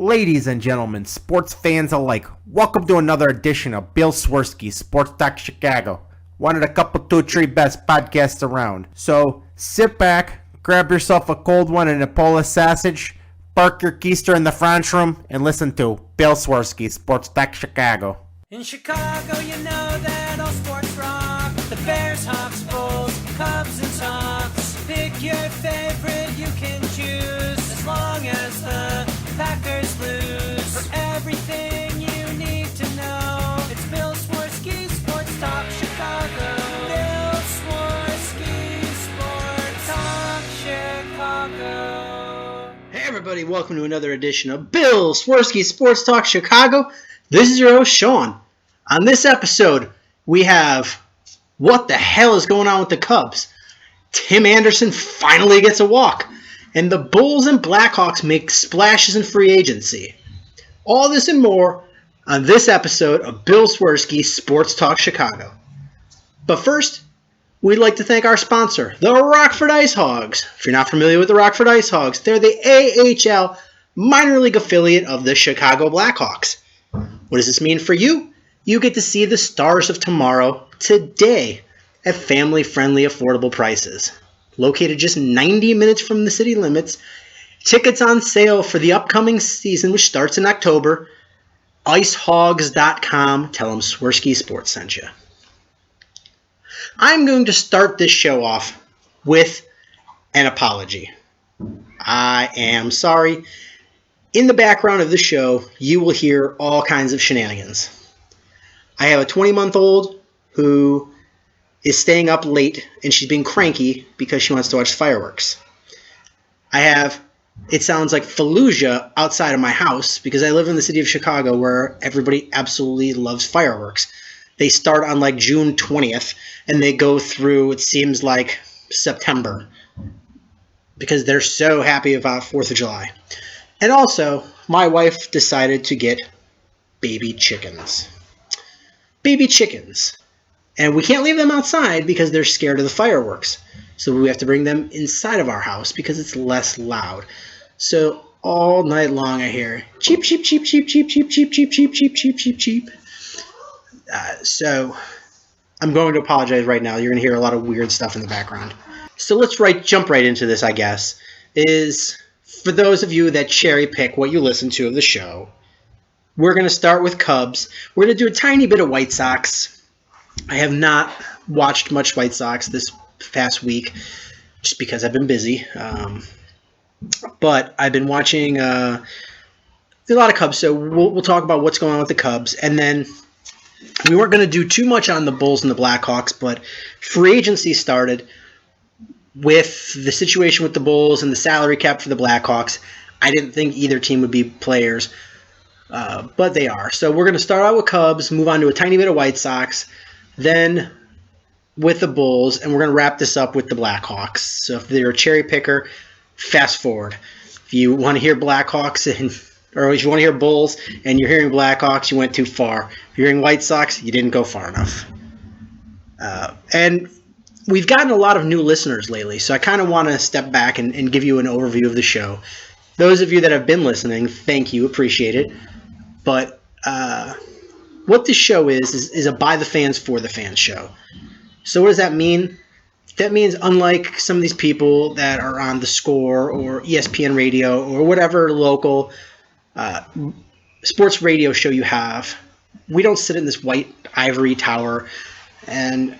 Ladies and gentlemen, sports fans alike, welcome to another edition of Bill Swerski, Sports Talk Chicago. One of the couple, two, three best podcasts around. So sit back, grab yourself a cold one and a Polish sausage, park your keister in the French room, and listen to Bill Swerski, Sports Talk Chicago. In Chicago, you know that all sports rock. The Bears, Hawks, Bulls, Cubs, and Sox. Pick your favorite, you can choose. As long as the Packers lose. For everything you need to know, it's Bill Swerski, Sports Talk Chicago. Bill Swerski, Sports Talk Chicago. Hey everybody, welcome to another edition of Bill Swerski, Sports Talk Chicago. This is your host, Sean. On this episode, we have what the hell is going on with the Cubs? Tim Anderson finally gets a walk, and the Bulls and Blackhawks make splashes in free agency. All this and more on this episode of Bill Swerski, Sports Talk Chicago. But first, we'd like to thank our sponsor, the Rockford Ice Hogs. If you're not familiar with the Rockford Ice Hogs, they're the AHL minor league affiliate of the Chicago Blackhawks. What does this mean for you? You get to see the stars of tomorrow today at family-friendly, affordable prices. Located just 90 minutes from the city limits, tickets on sale for the upcoming season, which starts in October. IceHogs.com. Tell them Swerski Sports sent you. I'm going to start this show off with an apology. I am sorry. In the background of the show, you will hear all kinds of shenanigans. I have a 20-month-old who is staying up late, and she's being cranky because she wants to watch fireworks. It sounds like Fallujah outside of my house because I live in the city of Chicago where everybody absolutely loves fireworks. They start on like June 20th, and they go through, it seems like, September because they're so happy about 4th of July. And also, my wife decided to get baby chickens. Baby chickens. And we can't leave them outside because they're scared of the fireworks. So we have to bring them inside of our house because it's less loud. So all night long I hear cheep, cheep, cheep, cheep, cheep, cheep, cheep, cheep, cheep, cheep, cheep, cheep, cheep. So I'm going to apologize right now. You're going to hear a lot of weird stuff in the background. So let's jump right into this, I guess. For those of you that cherry pick what you listen to of the show, we're going to start with Cubs. We're going to do a tiny bit of White Sox. I have not watched much White Sox this past week just because I've been busy. But I've been watching a lot of Cubs, so we'll talk about what's going on with the Cubs. And then we weren't going to do too much on the Bulls and the Blackhawks, but free agency started with the situation with the Bulls and the salary cap for the Blackhawks. I didn't think either team would be players, but they are. So we're going to start out with Cubs, move on to a tiny bit of White Sox, then with the Bulls, and we're going to wrap this up with the Blackhawks. So if you're a cherry picker, fast forward. If you want to hear Blackhawks or if you want to hear Bulls and you're hearing Blackhawks, you went too far. If you're hearing White Sox, you didn't go far enough. And we've gotten a lot of new listeners lately, so I kind of want to step back and give you an overview of the show. Those of you that have been listening, thank you, appreciate it. But what this show is a by the fans, for the fans show. So what does that mean? That means unlike some of these people that are on The Score or ESPN Radio or whatever local sports radio show you have, we don't sit in this white ivory tower, and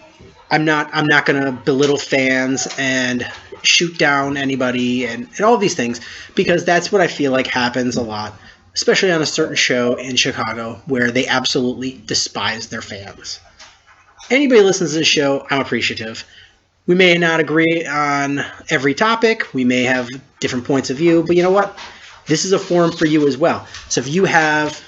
I'm not going to belittle fans and shoot down anybody and all these things, because that's what I feel like happens a lot, especially on a certain show in Chicago where they absolutely despise their fans. Anybody listens to this show, I'm appreciative. We may not agree on every topic. We may have different points of view, but you know what? This is a forum for you as well. So if you have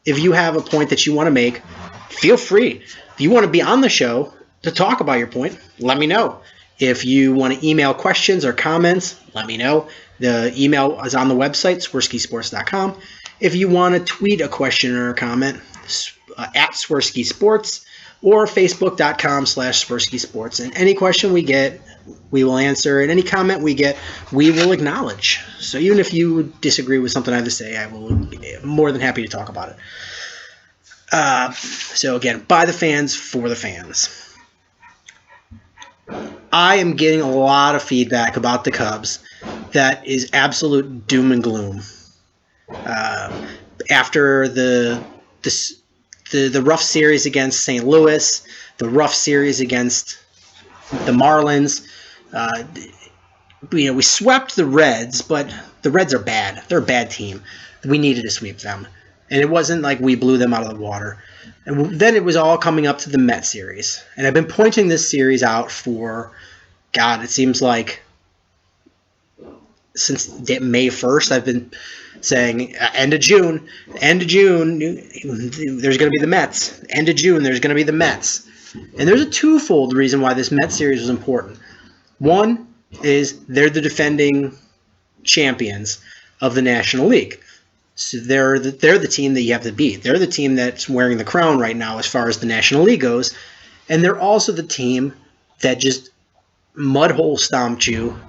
a point that you want to make, feel free. If you want to be on the show to talk about your point, let me know. If you want to email questions or comments, let me know. The email is on the website, swerskisports.com. If you want to tweet a question or a comment, at Swerski Sports, or facebook.com/Swerski Sports. And any question we get, we will answer. And any comment we get, we will acknowledge. So even if you disagree with something I have to say, I will be more than happy to talk about it. So again, by the fans, for the fans. I am getting a lot of feedback about the Cubs that is absolute doom and gloom. After the rough series against St. Louis, the rough series against the Marlins, we swept the Reds, but the Reds are bad. They're a bad team. We needed to sweep them. And it wasn't like we blew them out of the water. And then it was all coming up to the Met series. And I've been pointing this series out for, God, it seems like since May 1st, I've been saying end of June, there's going to be the Mets. End of June, there's going to be the Mets. And there's a twofold reason why this Mets series was important. One is they're the defending champions of the National League. So they're the team that you have to beat. They're the team that's wearing the crown right now as far as the National League goes. And they're also the team that just mudhole stomped you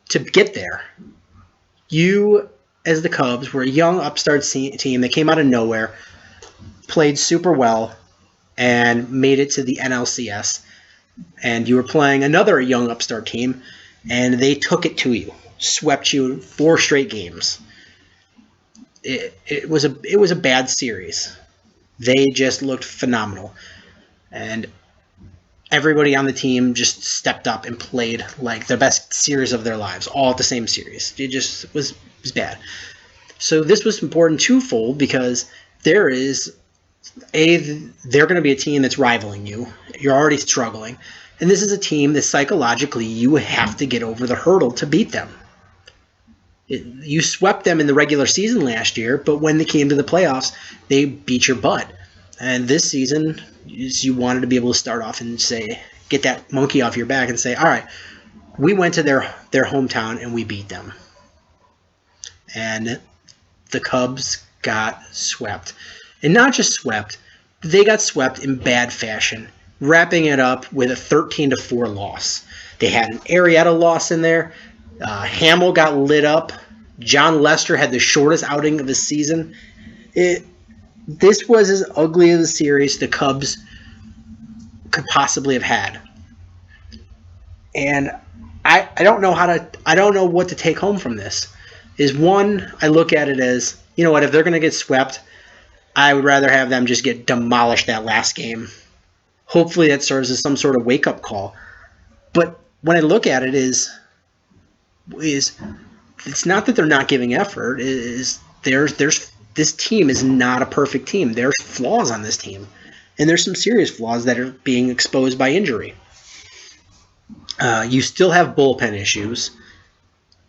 to get there. You, as the Cubs, were a young upstart team that came out of nowhere, played super well, and made it to the NLCS. And you were playing another young upstart team, and they took it to you, swept you 4 straight games. It was a bad series. They just looked phenomenal, and everybody on the team just stepped up and played like the best series of their lives, all at the same series. It just was bad. So this was important twofold because they're going to be a team that's rivaling you. You're already struggling, and this is a team that psychologically you have to get over the hurdle to beat them. You swept them in the regular season last year, but when they came to the playoffs, they beat your butt. And this season, you wanted to be able to start off and say, get that monkey off your back and say, all right, we went to their hometown and we beat them. And the Cubs got swept. And not just swept, they got swept in bad fashion, wrapping it up with a 13-4 loss. They had an Arrieta loss in there. Hamill got lit up. John Lester had the shortest outing of the season. This was as ugly as a series the Cubs could possibly have had. And I don't know what to take home from this. Is one, I look at it as, you know what, if they're going to get swept, I would rather have them just get demolished that last game. Hopefully that serves as some sort of wake-up call. But when I look at it is it's not that they're not giving effort. There's this team is not a perfect team. There's flaws on this team, and there's some serious flaws that are being exposed by injury. You still have bullpen issues,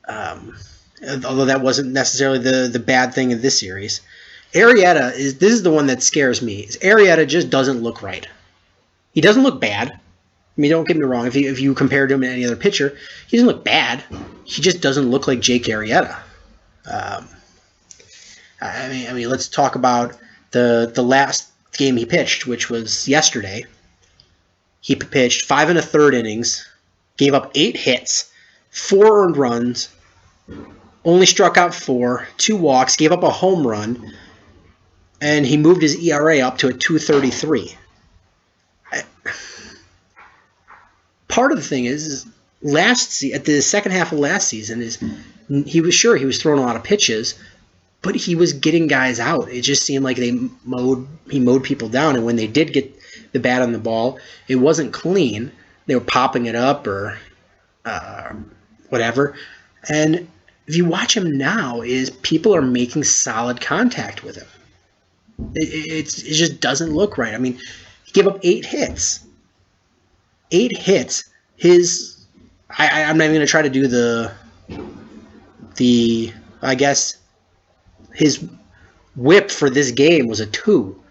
although that wasn't necessarily the bad thing in this series. This is the one that scares me. Arrieta just doesn't look right. He doesn't look bad. I mean, don't get me wrong. If you compared him to any other pitcher, he doesn't look bad. He just doesn't look like Jake Arrieta. I mean, let's talk about the last game he pitched, which was yesterday. He pitched 5 1/3 innings, gave up 8 hits, 4 earned runs, only struck out 4, 2 walks, gave up a home run, and he moved his ERA up to a 2.33. Part of the thing is at the second half of last season he was throwing a lot of pitches, but he was getting guys out. It just seemed like he mowed people down, and when they did get the bat on the ball, it wasn't clean. They were popping it up or whatever. And if you watch him now, people are making solid contact with him. It just doesn't look right. I mean, he gave up 8 hits. 8 hits. I'm not even going to try to do I guess his whip for this game was a 2.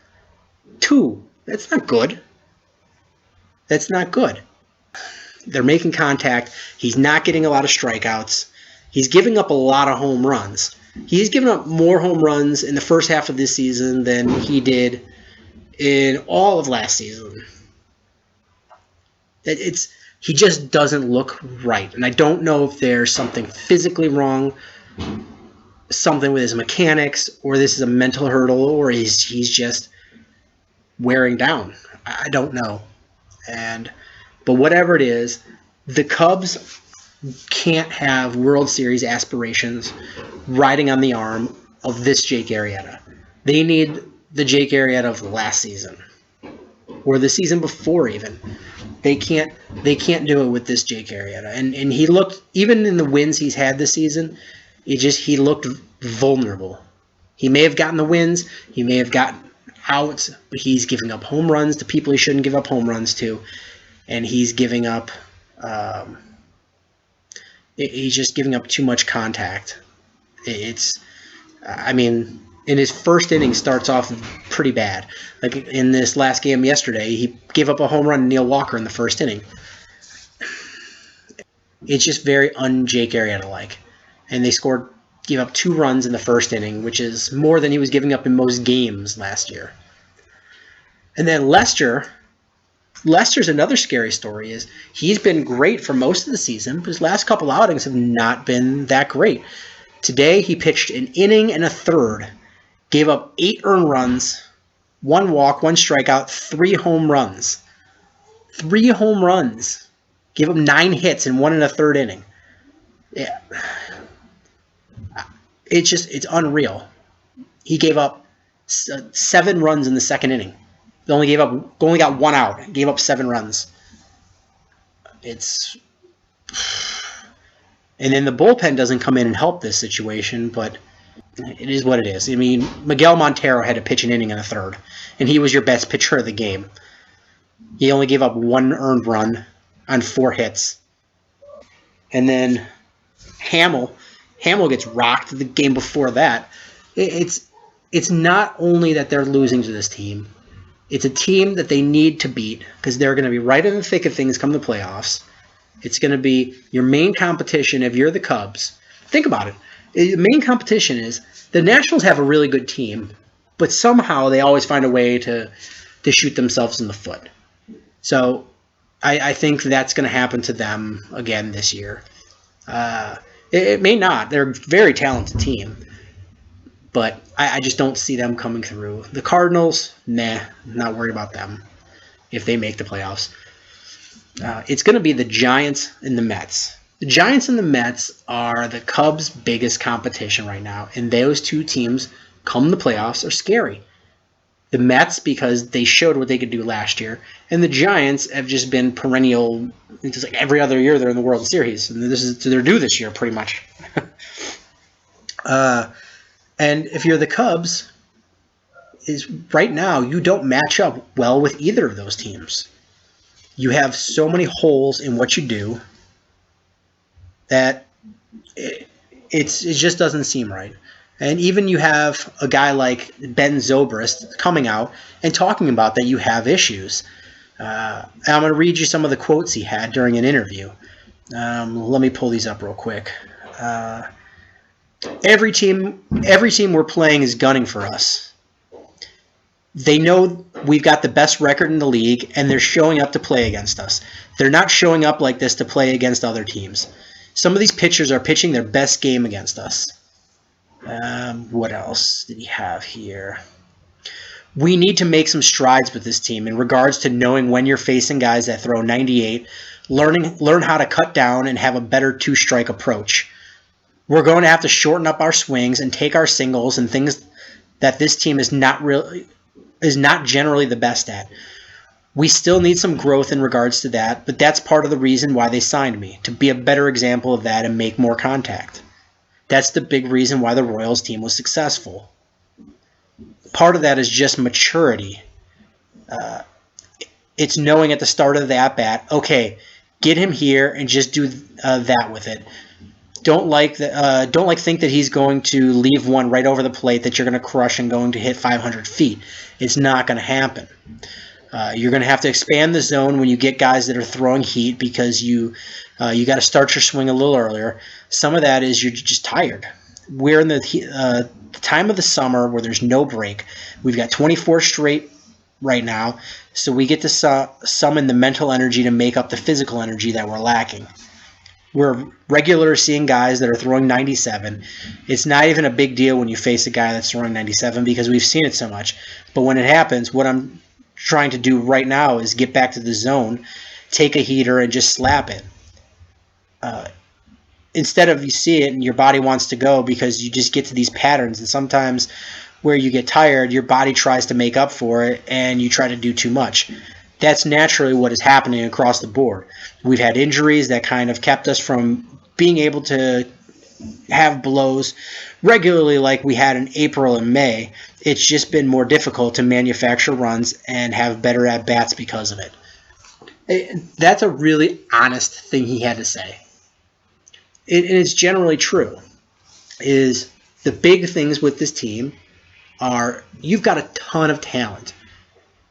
2. That's not good. That's not good. They're making contact. He's not getting a lot of strikeouts. He's giving up a lot of home runs. He's given up more home runs in the first half of this season than he did in all of last season. He just doesn't look right. And I don't know if there's something physically wrong, something with his mechanics, or this is a mental hurdle, or he's just wearing down. I don't know. But whatever it is, the Cubs can't have World Series aspirations riding on the arm of this Jake Arrieta. They need the Jake Arrieta of last season, or the season before even. They can't do it with this Jake Arrieta. And he looked, even in the wins he's had this season, he looked vulnerable. He may have gotten the wins, he may have gotten outs, but he's giving up home runs to people he shouldn't give up home runs to, and he's giving up he's just giving up too much contact. In his first inning starts off pretty bad. Like in this last game yesterday, he gave up a home run to Neil Walker in the first inning. It's just very un-Jake Arrieta-like. And they gave up 2 runs in the first inning, which is more than he was giving up in most games last year. And then Lester's another scary story. He's been great for most of the season, but his last couple outings have not been that great. Today, he pitched an inning and a third, gave up 8 earned runs, 1 walk, 1 strikeout, 3 home runs. 3 home runs. Gave up 9 hits in 1 1/3 inning. Yeah. It's unreal. He gave up 7 runs in the second inning. He only got 1 out. Gave up 7 runs. And then the bullpen doesn't come in and help this situation, but it is what it is. I mean, Miguel Montero had to pitch an inning and a third, and he was your best pitcher of the game. He only gave up 1 earned run on 4 hits. And then Hamill gets rocked the game before that. It's not only that they're losing to this team. It's a team that they need to beat because they're going to be right in the thick of things come the playoffs. It's going to be your main competition if you're the Cubs. Think about it. The main competition is the Nationals have a really good team, but somehow they always find a way to shoot themselves in the foot. So I think that's going to happen to them again this year. It may not. They're a very talented team, but I just don't see them coming through. The Cardinals, not worried about them if they make the playoffs. It's going to be the Giants and the Mets. The Giants and the Mets are the Cubs' biggest competition right now, and those 2 teams, come the playoffs, are scary. The Mets, because they showed what they could do last year, and the Giants have just been perennial. It's just like every other year they're in the World Series, and they're due this year pretty much. And if you're the Cubs, right now you don't match up well with either of those teams. You have so many holes in what you do that it just doesn't seem right. And even you have a guy like Ben Zobrist coming out and talking about that you have issues. And I'm going to read you some of the quotes he had during an interview. Let me pull these up real quick. Every team we're playing is gunning for us. They know we've got the best record in the league, and they're showing up to play against us. They're not showing up like this to play against other teams. Some of these pitchers are pitching their best game against us. What else did he have here? We need to make some strides with this team in regards to knowing when you're facing guys that throw 98, learn how to cut down and have a better 2-strike approach. We're going to have to shorten up our swings and take our singles and things that this team is not generally the best at. We still need some growth in regards to that, but that's part of the reason why they signed me, to be a better example of that and make more contact. That's the big reason why the Royals team was successful. Part of that is just maturity. It's knowing at the start of the at-bat, okay, get him here and just do that with it. Don't think that he's going to leave one right over the plate that you're going to crush and going to hit 500 feet. It's not going to happen. You're going to have to expand the zone when you get guys that are throwing heat because you got to start your swing a little earlier. Some of that is you're just tired. We're in the time of the summer where there's no break. We've got 24 straight right now, so we get to summon the mental energy to make up the physical energy that we're lacking. We're regular seeing guys that are throwing 97. It's not even a big deal when you face a guy that's throwing 97 because we've seen it so much. But when it happens, what I'm trying to do right now is get back to the zone, take a heater, and just slap it. Instead of you see it and your body wants to go because you just get to these patterns, and sometimes where you get tired, your body tries to make up for it and you try to do too much. That's naturally what is happening across the board. We've had injuries that kind of kept us from being able to have blows regularly like we had in April and May. It's just been more difficult to manufacture runs and have better at-bats because of it. That's a really honest thing he had to say. And it's generally true. Is the big things with this team are you've got a ton of talent,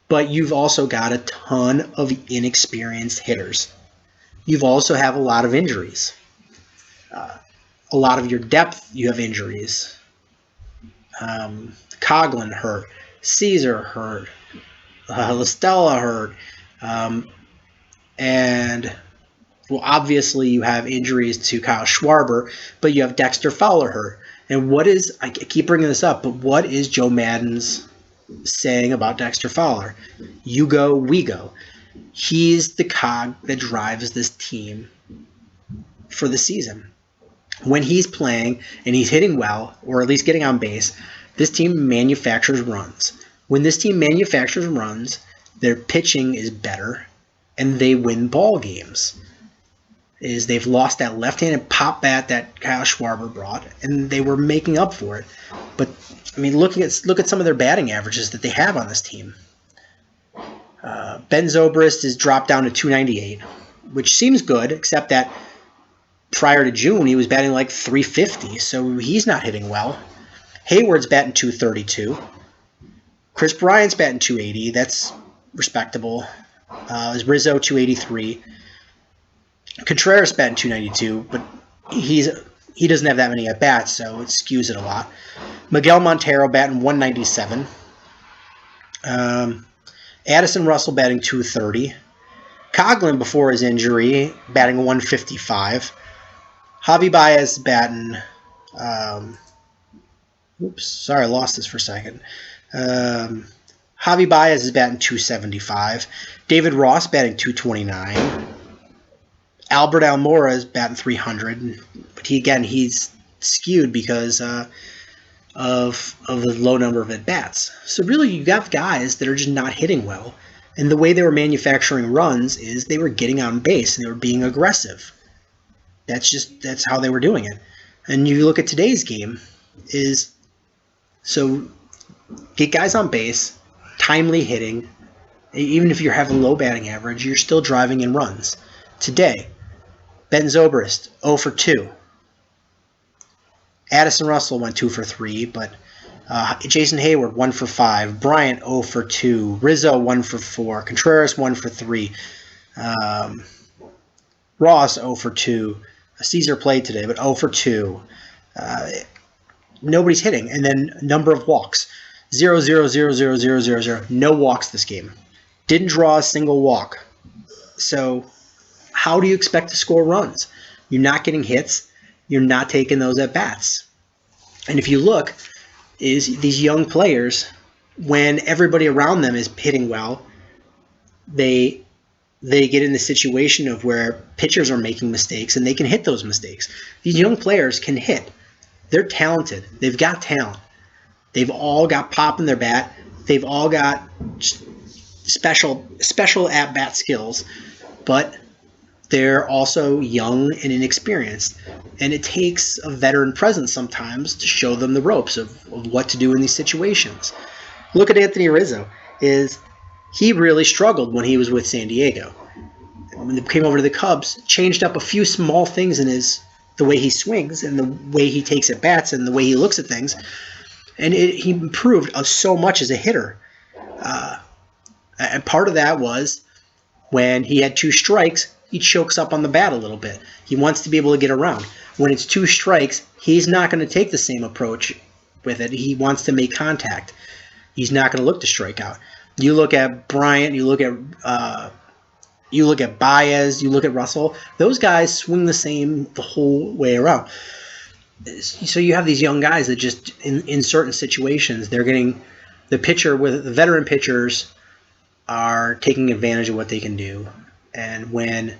but you've also got a ton of inexperienced hitters. You've also have a lot of injuries. A lot of your depth, you have injuries. Coughlin hurt. Caesar hurt. LaStella hurt. And, well, obviously you have injuries to Kyle Schwarber, but you have Dexter Fowler hurt. And I keep bringing this up, but what is Joe Maddon's saying about Dexter Fowler? You go, we go. He's the cog that drives this team for the season. When he's playing and he's hitting well, or at least getting on base, this team manufactures runs. When this team manufactures runs, their pitching is better and they win ball games. They've lost that left-handed pop bat that Kyle Schwarber brought, and they were making up for it. But I mean, look at some of their batting averages that they have on this team. Ben Zobrist is dropped down to 298, which seems good, except that prior to June he was batting like 350, so he's not hitting well. Hayward's batting 232. Chris Bryant's batting 280. That's respectable. Rizzo 283. Contreras batting 292, but he doesn't have that many at bats, so it skews it a lot. Miguel Montero batting 197. Addison Russell batting 230. Coughlin before his injury batting 155. Javi Baez batting. Sorry, I lost this for a second. Javi Baez is batting 275. David Ross batting 229. Albert Almora is batting 300, but he's skewed because of the low number of at-bats. So really you got guys that are just not hitting well, and the way they were manufacturing runs is they were getting on base and they were being aggressive. That's how they were doing it. And you look at today's game so get guys on base, timely hitting. Even if you're having low batting average, you're still driving in runs. Today, Ben Zobrist, 0 for 2. Addison Russell went 2 for 3, but Jason Hayward, 1 for 5. Bryant, 0 for 2. Rizzo, 1 for 4. Contreras, 1 for 3. Ross, 0 for 2. Caesar played today, but 0 for 2. Nobody's hitting. And then number of walks. 0, 0, 0, 0, 0, 0, 0. No walks this game. Didn't draw a single walk. So how do you expect to score runs? You're not getting hits. You're not taking those at-bats. And if you look, these young players, when everybody around them is hitting well, they get in the situation of where pitchers are making mistakes and they can hit those mistakes. These young players can hit. They're talented. They've got talent. They've all got pop in their bat. They've all got special at-bat skills, but they're also young and inexperienced. And it takes a veteran presence sometimes to show them the ropes of what to do in these situations. Look at Anthony Rizzo. He really struggled when he was with San Diego. When he came over to the Cubs, changed up a few small things in the way he swings and the way he takes at bats and the way he looks at things. And he improved so much as a hitter. And part of that was when he had 2 strikes, he chokes up on the bat a little bit. He wants to be able to get around. When it's 2 strikes, he's not going to take the same approach with it. He wants to make contact. He's not going to look to strike out. You look at Bryant, you look at Baez, you look at Russell. Those guys swing the same the whole way around. So you have these young guys that just in certain situations they're getting the veteran pitchers are taking advantage of what they can do, and when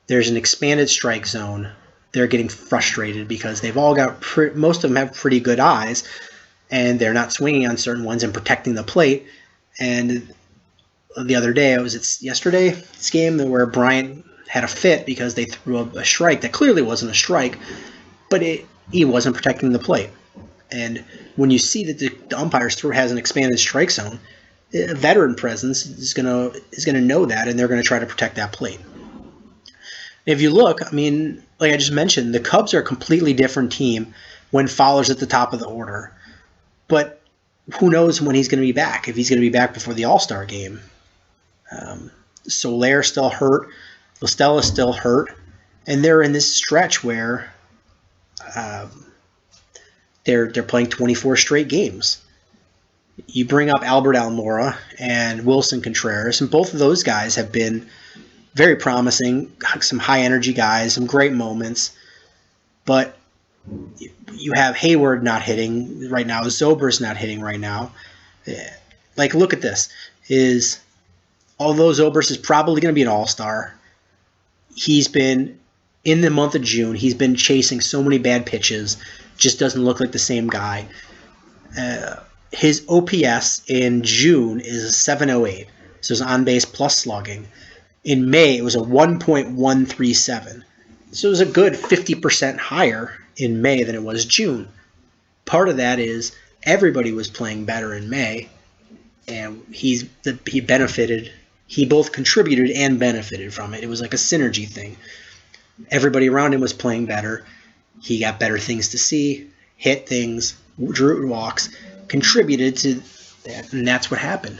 there's an expanded strike zone, they're getting frustrated because they've all got most of them have pretty good eyes, and they're not swinging on certain ones and protecting the plate. And the other day, yesterday's game where Bryant had a fit because they threw a strike that clearly wasn't a strike, but he wasn't protecting the plate. And when you see that the umpire's has an expanded strike zone, a veteran presence is gonna know that, and they're gonna try to protect that plate. If you look, I mean, like I just mentioned, the Cubs are a completely different team when Fowler's at the top of the order. But who knows when he's going to be back? If he's going to be back before the All-Star game. Solaire's still hurt. Lostella's still hurt. And they're in this stretch where they're playing 24 straight games. You bring up Albert Almora and Wilson Contreras, and both of those guys have been very promising, some high-energy guys, some great moments. But you have Hayward not hitting right now. Zobrist's not hitting right now. Like, look at this. Although Zobrist is probably going to be an all-star, he's been, in the month of June, he's been chasing so many bad pitches, just doesn't look like the same guy. His OPS in June is a 708, so it's on-base plus slugging. In May, it was a 1.137. So it was a good 50% higher in May than it was June. Part of that is everybody was playing better in May, and he benefited. He both contributed and benefited from it. It was like a synergy thing. Everybody around him was playing better. He got better things to see, hit things, drew walks, contributed to that, and that's what happened.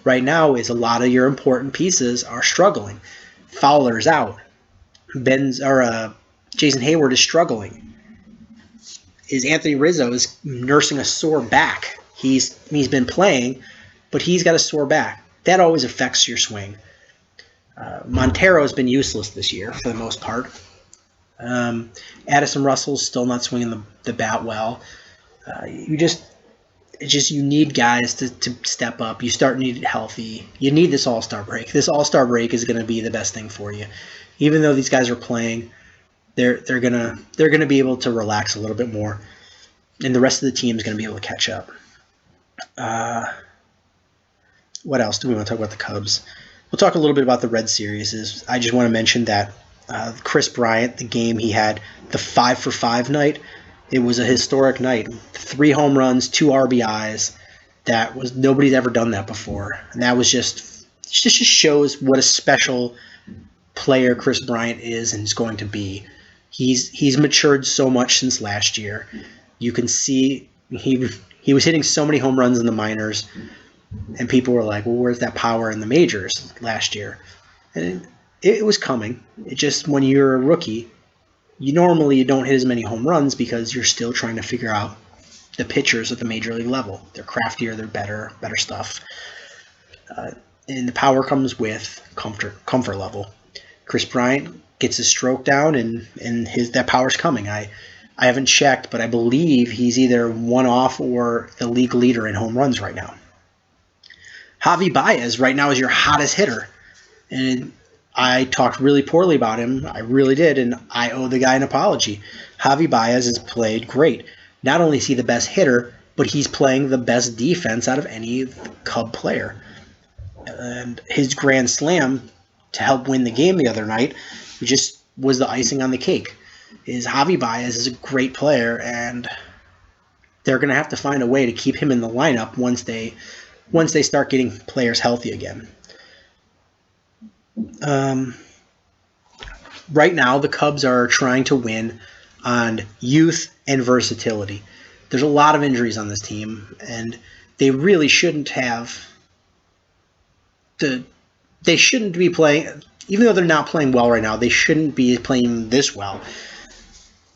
Right now is a lot of your important pieces are struggling. Fowler's out. Jason Hayward is struggling. Anthony Rizzo is nursing a sore back. He's been playing, but he's got a sore back. That always affects your swing. Montero has been useless this year for the most part. Addison Russell's still not swinging the bat well. You need guys to step up. You need it healthy. You need this All-Star break. This All-Star break is going to be the best thing for you. Even though these guys are playing, they're gonna be able to relax a little bit more, and the rest of the team is going to be able to catch up. What else do we want to talk about the Cubs? We'll talk a little bit about the Red Series. I just want to mention that Chris Bryant, the game he had, the 5-for-5 night, it was a historic night. 3 home runs, 2 RBIs. Nobody's ever done that before, and that was just shows what a special player Chris Bryant is and is going to be. He's matured so much since last year. You can see he was hitting so many home runs in the minors, and people were like, well, where's that power in the majors last year? And it was coming. It just, when you're a rookie, you don't hit as many home runs because you're still trying to figure out the pitchers at the major league level. They're craftier, they're better stuff. And the power comes with comfort level. Chris Bryant gets his stroke down, and that power's coming. I haven't checked, but I believe he's either one off or the league leader in home runs right now. Javi Baez right now is your hottest hitter, and I talked really poorly about him. I really did, and I owe the guy an apology. Javi Baez has played great. Not only is he the best hitter, but he's playing the best defense out of any Cub player. And his grand slam to help win the game the other night just was the icing on the cake. Javi Baez is a great player, and they're going to have to find a way to keep him in the lineup once they start getting players healthy again. Right now, the Cubs are trying to win on youth and versatility. There's a lot of injuries on this team, and they really shouldn't have they shouldn't be playing, even though they're not playing well right now, they shouldn't be playing this well.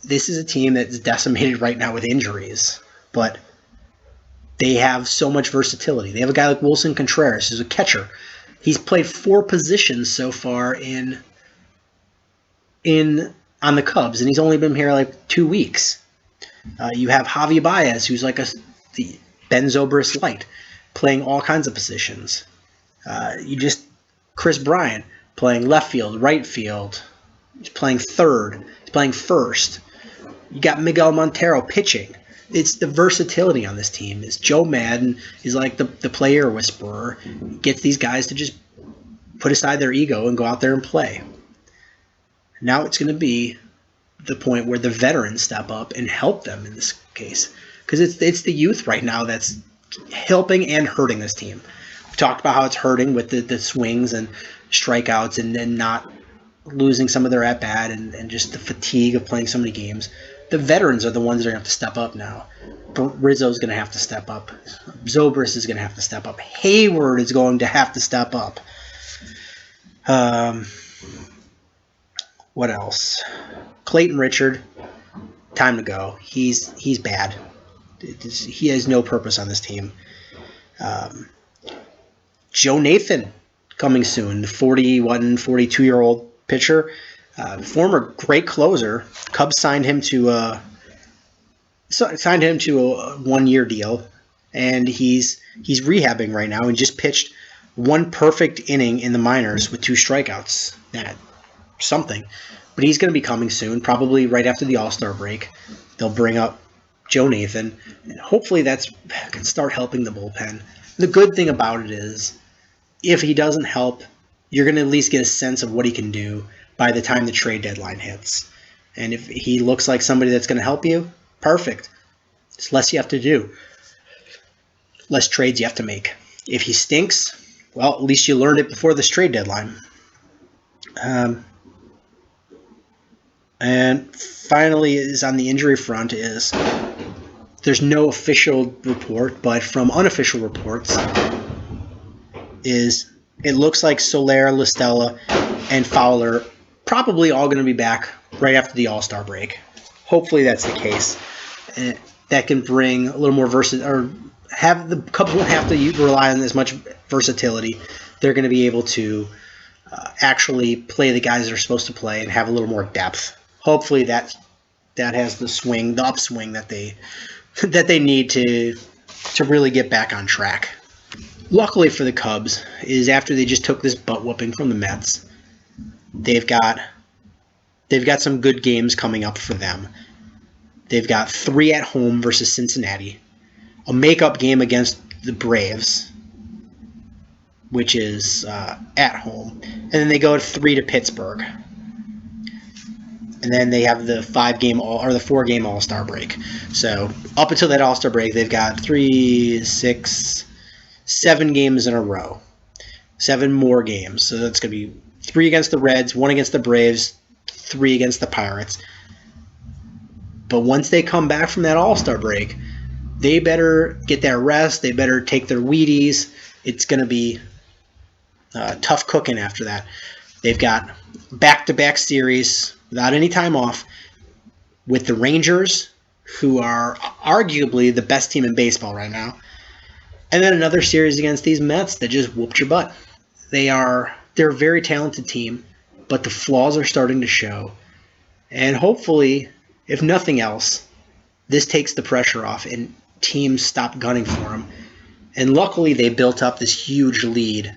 This is a team that's decimated right now with injuries, but They have so much versatility. They have a guy like Wilson Contreras, who's a catcher. He's played 4 positions so far on the Cubs, and he's only been here like 2 weeks. You have Javi Baez, who's like the Ben Zobrist light, playing all kinds of positions. Chris Bryant playing left field, right field. He's playing third. He's playing first. You got Miguel Montero pitching. It's the versatility on this team. It's Joe Madden is like the player whisperer. He gets these guys to just put aside their ego and go out there and play. Now it's going to be the point where the veterans step up and help them in this case. Because it's the youth right now that's helping and hurting this team. We talked about how it's hurting with the swings and strikeouts and then not losing some of their at-bat and just the fatigue of playing so many games. The veterans are the ones that are going to have to step up now. Rizzo's going to have to step up. Zobrist is going to have to step up. Hayward is going to have to step up. What else? Clayton Richard, time to go. He's bad. He has no purpose on this team. Joe Nathan coming soon, the 42-year-old pitcher, former great closer. Cubs signed him to a 1-year deal, and he's rehabbing right now and just pitched 1 perfect inning in the minors with 2 strikeouts. Something. But he's going to be coming soon, probably right after the All-Star break. They'll bring up Joe Nathan, and hopefully that can start helping the bullpen. The good thing about it is, if he doesn't help, you're going to at least get a sense of what he can do by the time the trade deadline hits. And if he looks like somebody that's going to help you, perfect. It's less you have to do. Less trades you have to make. If he stinks, well, at least you learned it before this trade deadline. And finally is on the injury front is there's no official report, but from unofficial reports is it looks like Soler, LaStella, and Fowler probably all going to be back right after the All-Star break. Hopefully that's the case. And that can bring a little more the Cubs won't have to rely on as much versatility. They're going to be able to actually play the guys they're supposed to play and have a little more depth. Hopefully that has the upswing that they need to really get back on track. Luckily for the Cubs is after they just took this butt whooping from the Mets, they've got some good games coming up for them. They've got 3 at home versus Cincinnati, a makeup game against the Braves, which is at home, and then they go 3 to Pittsburgh. And then they have the 4-game All-Star break. So up until that All-Star break, they've got 3, 6, 7 games in a row. 7 more games. So that's going to be 3 against the Reds, 1 against the Braves, 3 against the Pirates. But once they come back from that All-Star break, they better get that rest. They better take their Wheaties. It's going to be tough cooking after that. They've got back-to-back series without any time off with the Rangers, who are arguably the best team in baseball right now, and then another series against these Mets that just whooped your butt. They're a very talented team, but the flaws are starting to show. And hopefully, if nothing else, this takes the pressure off and teams stop gunning for them. And luckily, they built up this huge lead,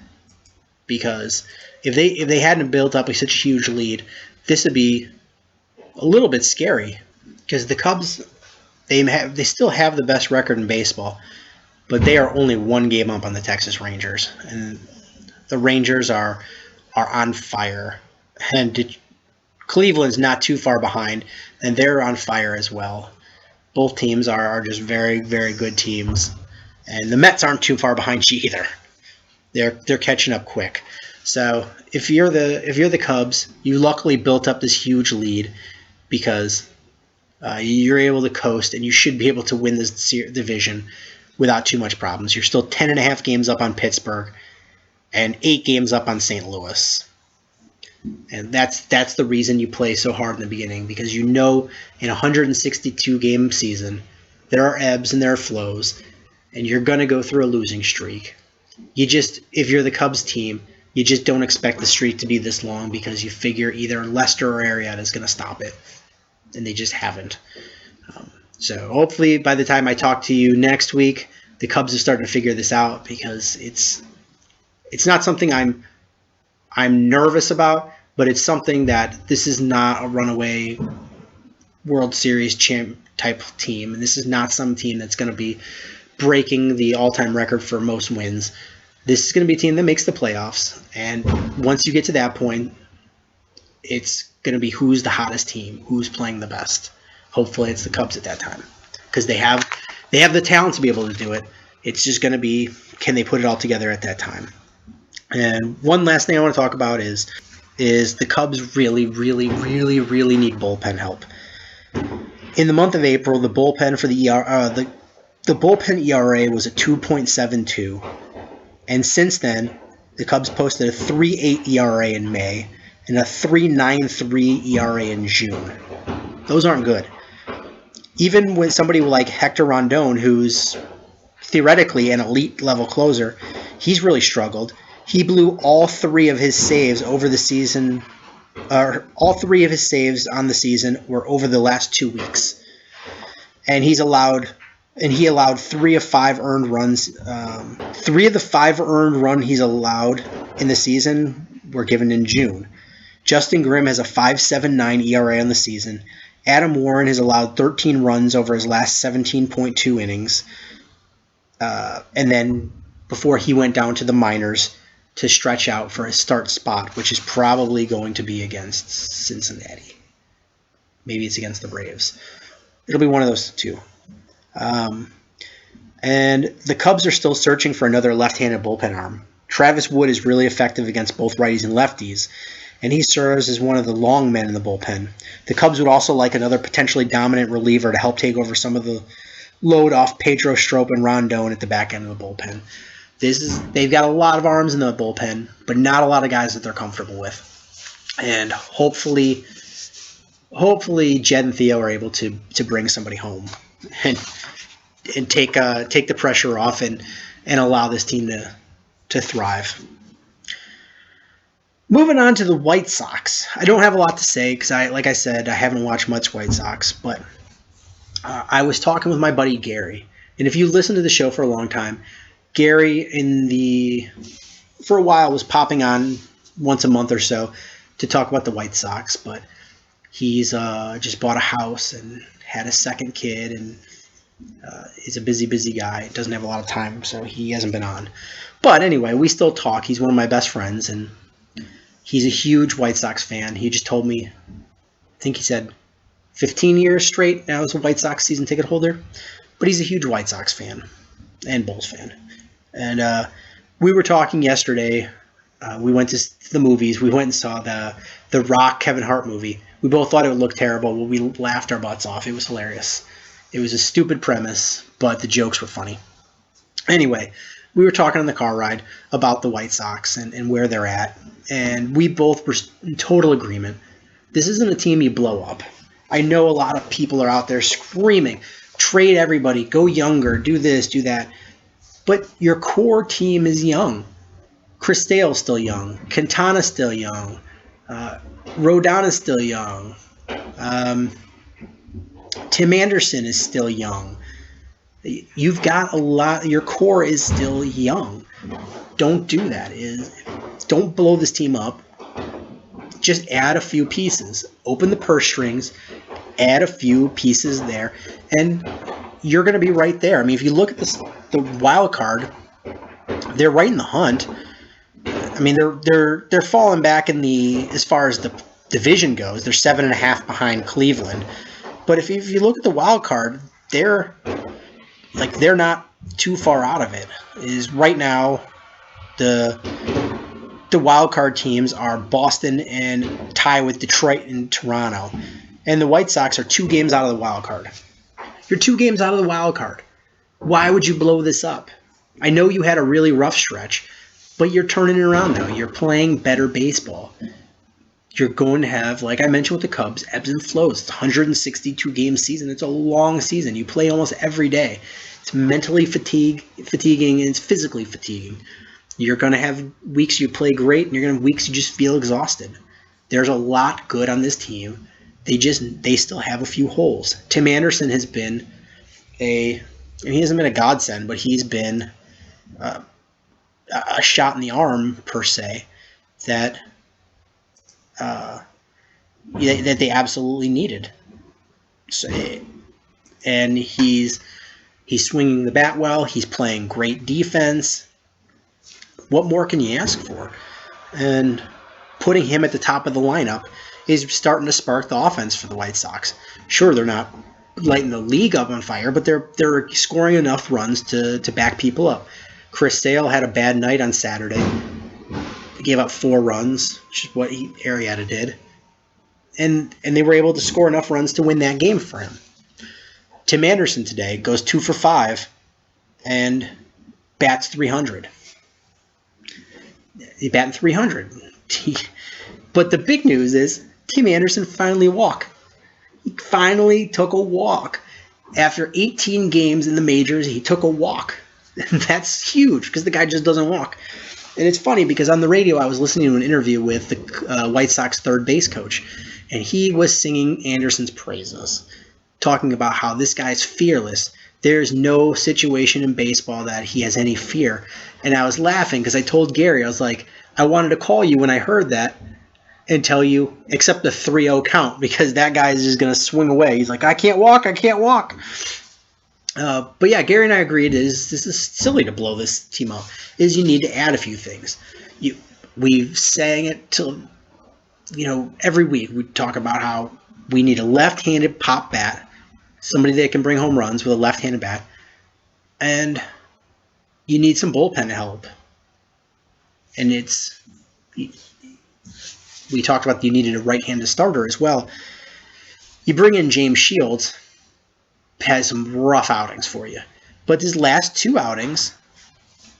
because if they hadn't built up such a huge lead, this would be a little bit scary, because the Cubs, they still have the best record in baseball, but they are only 1 game up on the Texas Rangers, and the Rangers are on fire, and Cleveland's not too far behind, and they're on fire as well. Both teams are just very, very good teams, and the Mets aren't too far behind you either. They're catching up quick. So if you're the Cubs, you luckily built up this huge lead, because you're able to coast, and you should be able to win this division without too much problems. You're still 10.5 games up on Pittsburgh and 8 games up on St. Louis. And that's the reason you play so hard in the beginning, because in a 162-game season, there are ebbs and there are flows. and you're going to go through a losing streak. If you're the Cubs team, you just don't expect the streak to be this long because you figure either Lester or Arrieta is going to stop it, and they just haven't. So hopefully by the time I talk to you next week, the Cubs have started to figure this out, because it's not something I'm nervous about, but it's something that this is not a runaway World Series champ type team, and this is not some team that's going to be breaking the all-time record for most wins. This is going to be a team that makes the playoffs, and once you get to that point, it's going to be who's the hottest team, who's playing the best. Hopefully it's the Cubs at that time, because they have the talent to be able to do it. It's just going to be, can they put it all together at that time? And one last thing I want to talk about is the Cubs really, really, really, really need bullpen help. In the month of April, the bullpen for the bullpen ERA was a 2.72, and since then, the Cubs posted a 3.8 ERA in May and a 3.93 ERA in June. Those aren't good. Even with somebody like Hector Rondon, who's theoretically an elite level closer, he's really struggled. He blew all three of his saves over the season. All three of his saves on the season were over the last 2 weeks, and he allowed 3 of 5 earned runs. 3 of the 5 earned run he's allowed in the season were given in June. Justin Grimm has a 5.79 ERA on the season. Adam Warren has allowed 13 runs over his last 17.2 innings, and then before he went down to the minors to stretch out for his start spot, which is probably going to be against Cincinnati. Maybe it's against the Braves. It'll be one of those two. And the Cubs are still searching for another left-handed bullpen arm. Travis Wood is really effective against both righties and lefties, and he serves as one of the long men in the bullpen. The Cubs would also like another potentially dominant reliever to help take over some of the load off Pedro Strop and Rondon at the back end of the bullpen. They've got a lot of arms in the bullpen, but not a lot of guys that they're comfortable with. And hopefully Jed and Theo are able to bring somebody home and take the pressure off and allow this team to thrive. Moving on to the White Sox. I don't have a lot to say because, like I said, I haven't watched much White Sox, but I was talking with my buddy Gary. And if you listen to the show for a long time, Gary for a while was popping on once a month or so to talk about the White Sox, but he's just bought a house and had a second kid, and he's a busy guy. Doesn't have a lot of time, so he hasn't been on. But anyway, we still talk. He's one of my best friends, and he's a huge White Sox fan. He just told me, I think he said 15 years straight now as a White Sox season ticket holder. But he's a huge White Sox fan and Bulls fan. And we were talking yesterday. We went to the movies. We went and saw the Rock Kevin Hart movie. We both thought it would look terrible, but we laughed our butts off. It was hilarious. It was a stupid premise, but the jokes were funny. Anyway, we were talking on the car ride about the White Sox and where they're at, and we both were in total agreement. This isn't a team you blow up. I know a lot of people are out there screaming, trade everybody, go younger, do this, do that. But your core team is young. Chris Sale's still young. Quintana's still young. Rodana's still young. Tim Anderson is still young. You've got a lot. Your core is still young. Don't do that. Don't blow this team up. Just add a few pieces. Open the purse strings. Add a few pieces there, and you're going to be right there. I mean, if you look at the wild card, they're right in the hunt. I mean, they're falling back as far as the division goes. They're 7.5 behind Cleveland. But if you look at the wild card, they're not too far out of it. Is right now the wild card teams are Boston and tie with Detroit and Toronto, and the White Sox are 2 games out of the wild card. You're 2 games out of the wild card. Why would you blow this up? I know you had a really rough stretch, but you're turning it around now. You're playing better baseball. You're going to have, like I mentioned with the Cubs, ebbs and flows. It's a 162-game season. It's a long season. You play almost every day. It's mentally fatiguing, and it's physically fatiguing. You're going to have weeks you play great, and you're going to have weeks you just feel exhausted. There's a lot good on this team. They still have a few holes. Tim Anderson has been he hasn't been a godsend, but he's been a shot in the arm per se that they absolutely needed. So, and he's swinging the bat well. He's playing great defense. What more can you ask for? And putting him at the top of the lineup is starting to spark the offense for the White Sox. Sure, they're not lighting the league up on fire, but they're scoring enough runs to back people up. Chris Sale had a bad night on Saturday. He gave up 4 runs, which is what Arrieta did. And they were able to score enough runs to win that game for him. Tim Anderson today goes 2 for 5 and bats 300. He batted 300. But the big news is Tim Anderson finally walked. He finally took a walk. After 18 games in the majors, he took a walk. That's huge because the guy just doesn't walk. And it's funny because on the radio I was listening to an interview with the White Sox third base coach, and he was singing Anderson's praises, talking about how this guy's fearless. There's no situation in baseball that he has any fear. And I was laughing because I told Gary, I was like, I wanted to call you when I heard that and tell you, accept the 3-0 count, because that guy is just going to swing away. He's like, I can't walk. But yeah, Gary and I agreed this is silly to blow this team up, is you need to add a few things. We've sang it till, every week we talk about how we need a left-handed pop bat, somebody that can bring home runs with a left-handed bat, and you need some bullpen help. And we talked about you needed a right-handed starter as well. You bring in James Shields, has some rough outings for you. But his last 2 outings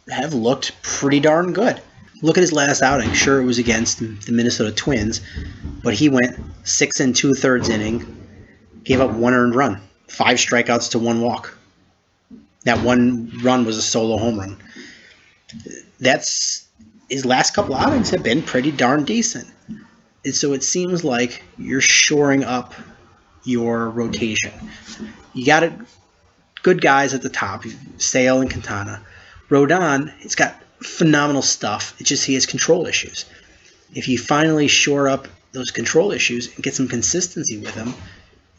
have looked pretty darn good. Look at his last outing. Sure, it was against the Minnesota Twins, but he went 6 2/3 inning, gave up 1 earned run, 5 strikeouts to 1 walk. That 1 run was a solo home run. His last couple outings have been pretty darn decent. And so it seems like you're shoring up your rotation. You got good guys at the top, Sale and Quintana. Rodon, it's got phenomenal stuff. It's just he has control issues. If you finally shore up those control issues and get some consistency with him,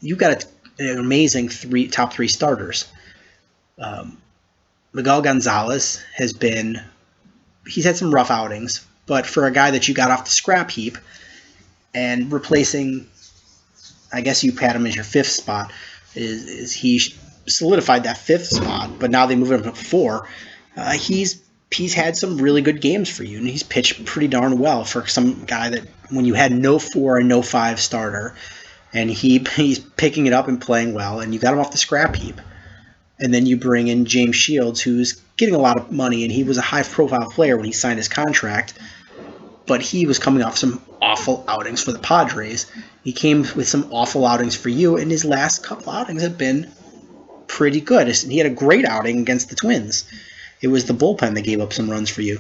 you've got an amazing top 3 starters. Miguel Gonzalez he's had some rough outings, but for a guy that you got off the scrap heap and replacing, I guess you pat him as your 5th spot, is he solidified that 5th spot, but now they move him to 4. He's had some really good games for you, and he's pitched pretty darn well for some guy that when you had no 4 and no 5 starter, and he's picking it up and playing well, and you got him off the scrap heap. And then you bring in James Shields, who's getting a lot of money, and he was a high-profile player when he signed his contract, but he was coming off some awful outings for the Padres. He came with some awful outings for you, and his last couple outings have been pretty good. He had a great outing against the Twins. It was the bullpen that gave up some runs for you.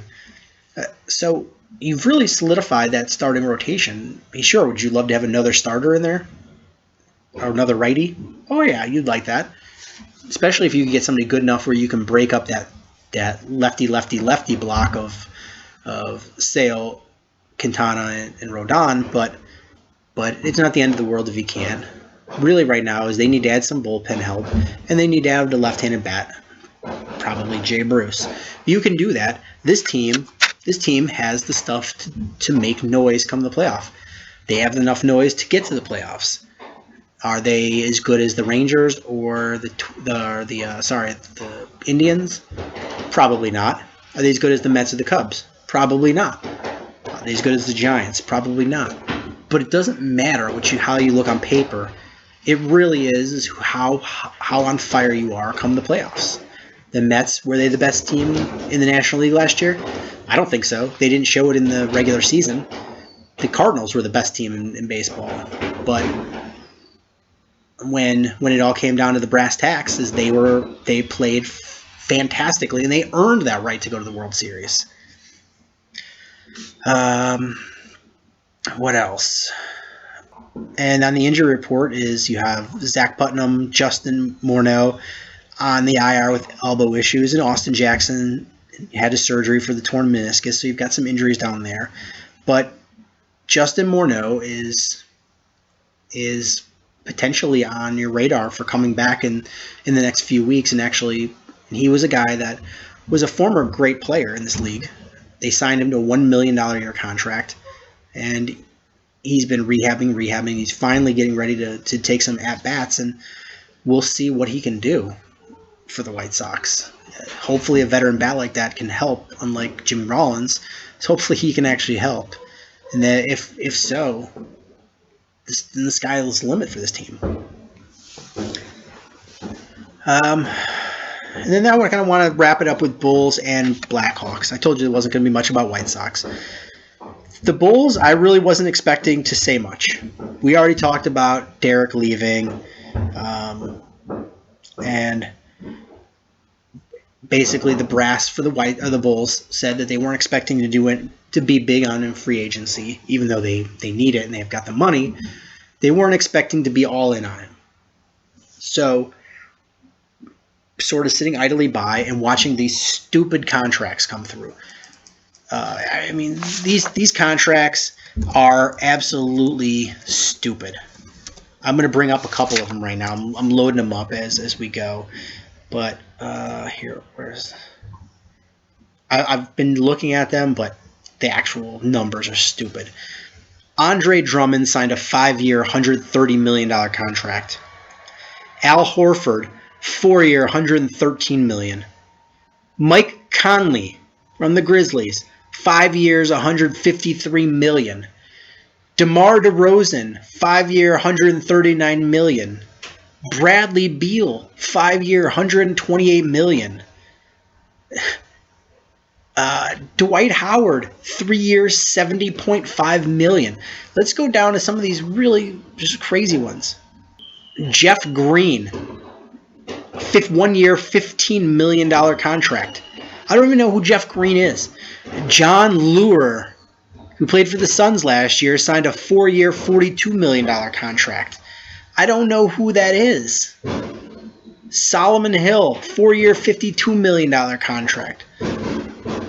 So you've really solidified that starting rotation. Sure, would you love to have another starter in there? Or another righty? Oh, yeah, you'd like that. Especially if you can get somebody good enough where you can break up that lefty block of Sale, Quintana, and Rodon, but it's not the end of the world if you can. Really right now is they need to add some bullpen help, and they need to add a left-handed bat, probably Jay Bruce. You can do that. This team has the stuff to make noise come the playoff. They have enough noise to get to the playoffs. Are they as good as the Rangers or the Indians? Probably not. Are they as good as the Mets or the Cubs? Probably not. Are they as good as the Giants? Probably not. But it doesn't matter how you look on paper. It really is how on fire you are come the playoffs. The Mets, were they the best team in the National League last year? I don't think so. They didn't show it in the regular season. The Cardinals were the best team in baseball. But when it all came down to the brass tacks, is they played fantastically, and they earned that right to go to the World Series. What else? And on the injury report is you have Zach Putnam, Justin Morneau on the IR with elbow issues, and Austin Jackson had his surgery for the torn meniscus, so you've got some injuries down there. But Justin Morneau is potentially on your radar for coming back in the next few weeks, and actually he was a guy that was a former great player in this league. They signed him to a $1 million a year contract, and he's been rehabbing. He's finally getting ready to take some at-bats, and we'll see what he can do for the White Sox. Hopefully a veteran bat like that can help, unlike Jim Rollins. So hopefully he can actually help. And then if so, then the sky is the limit for this team. And then now I kind of want to wrap it up with Bulls and Blackhawks. I told you there wasn't going to be much about White Sox. The Bulls, I really wasn't expecting to say much. We already talked about Derek leaving, and basically the brass for the Bulls said that they weren't expecting to be big on in free agency, even though they need it and they've got the money. They weren't expecting to be all in on it. So, sort of sitting idly by and watching these stupid contracts come through. I mean, these contracts are absolutely stupid. I'm going to bring up a couple of them right now. I'm loading them up as we go. But I've been looking at them, but the actual numbers are stupid. Andre Drummond signed a 5-year, $130 million contract. Al Horford, 4-year, $113 million. Mike Conley from the Grizzlies, 5 years, $153 million. DeMar DeRozan, 5-year, $139 million. Bradley Beal, 5-year, $128 million. Dwight Howard, 3 years, $70.5 million. Let's go down to some of these really just crazy ones. Jeff Green, 1 year, $15 million contract. I don't even know who Jeff Green is. John Lure, who played for the Suns last year, signed a 4-year, $42 million contract. I don't know who that is. Solomon Hill, 4-year, $52 million contract.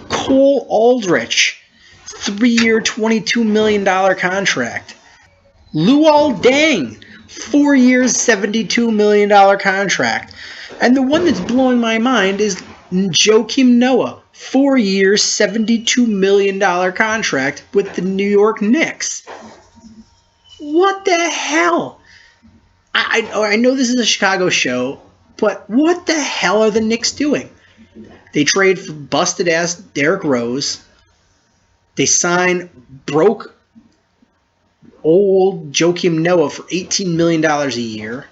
Cole Aldrich, 3-year, $22 million contract. Luol Deng, 4 years, $72 million contract. And the one that's blowing my mind is Joakim Noah, 4 years, $72 million contract with the New York Knicks. What the hell? I know this is a Chicago show, but what the hell are the Knicks doing? They trade for busted-ass Derrick Rose. They sign broke old Joakim Noah for $18 million a year.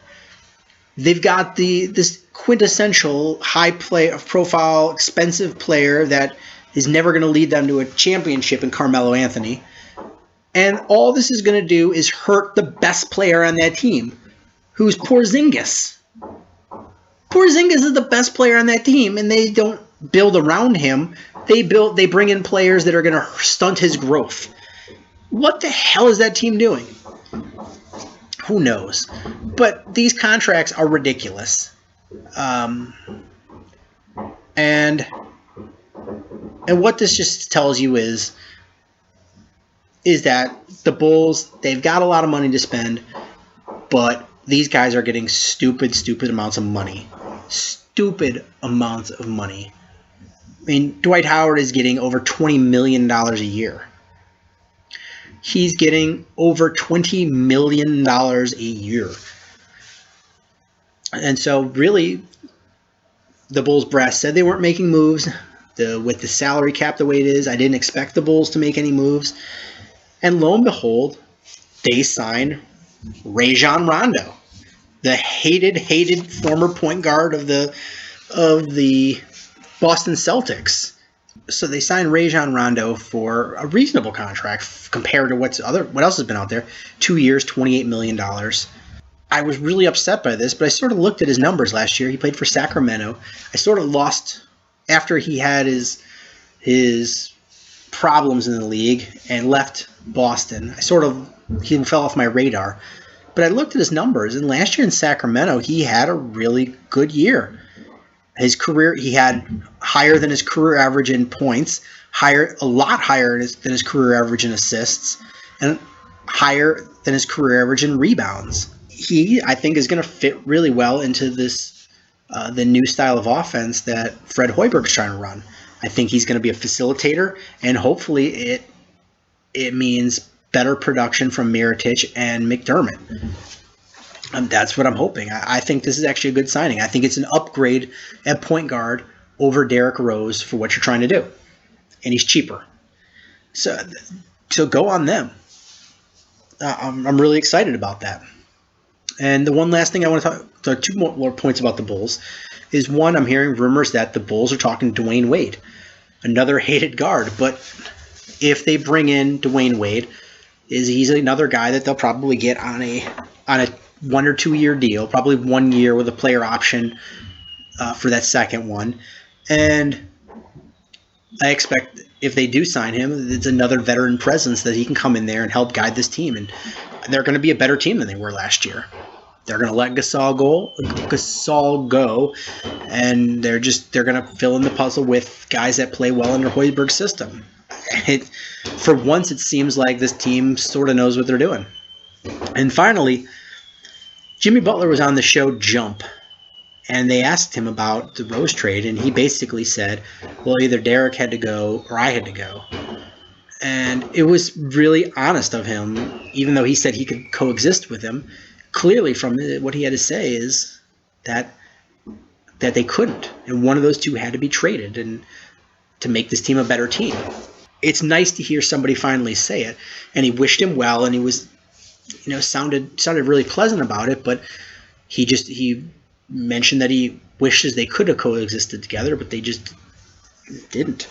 They've got this quintessential high-profile, expensive player that is never going to lead them to a championship in Carmelo Anthony. And all this is going to do is hurt the best player on that team, who's Porzingis. Porzingis is the best player on that team, and they don't build around him. They bring in players that are going to stunt his growth. What the hell is that team doing? Who knows? But these contracts are ridiculous. And what this just tells you is that the Bulls, they've got a lot of money to spend, but these guys are getting stupid amounts of money. Stupid amounts of money. I mean, Dwight Howard is getting over $20 million a year. He's getting over $20 million a year. And so, really, the Bulls brass said they weren't making moves. With the salary cap the way it is, I didn't expect the Bulls to make any moves. And lo and behold, they signed Rajon Rondo, the hated former point guard of the Boston Celtics. So they signed Rajon Rondo for a reasonable contract compared to what else has been out there. 2 years, $28 million. I was really upset by this, but I sort of looked at his numbers last year. He played for Sacramento. I sort of lost after he had his problems in the league and left Boston. He fell off my radar. But I looked at his numbers, and last year in Sacramento, he had a really good year. His career, he had higher than his career average in points, a lot higher than his career average in assists, and higher than his career average in rebounds. He, I think, is going to fit really well into this the new style of offense that Fred Hoiberg's trying to run. I think he's going to be a facilitator, and hopefully it means better production from Mirotic and McDermott. That's what I'm hoping. I think this is actually a good signing. I think it's an upgrade at point guard over Derrick Rose for what you're trying to do, and he's cheaper. So go on them. I'm really excited about that. And the one last thing I want to talk, two more points about the Bulls, is one, I'm hearing rumors that the Bulls are talking Dwayne Wade, another hated guard. But if they bring in Dwayne Wade, he's another guy that they'll probably get on a 1 or 2 year deal, probably 1 year with a player option for that second one. And I expect if they do sign him, it's another veteran presence that he can come in there and help guide this team. And they're going to be a better team than they were last year. They're going to let Gasol go, and they're going to fill in the puzzle with guys that play well under Hoiberg's system. For once, it seems like this team sort of knows what they're doing. And finally, Jimmy Butler was on the show Jump, and they asked him about the Rose trade, and he basically said, well, either Derek had to go or I had to go. And it was really honest of him, even though he said he could coexist with him. Clearly from what he had to say is that they couldn't, and one of those two had to be traded and to make this team a better team. It's nice to hear somebody finally say it, and he wished him well, and he was, sounded really pleasant about it, but he mentioned that he wishes they could have coexisted together, but they just didn't.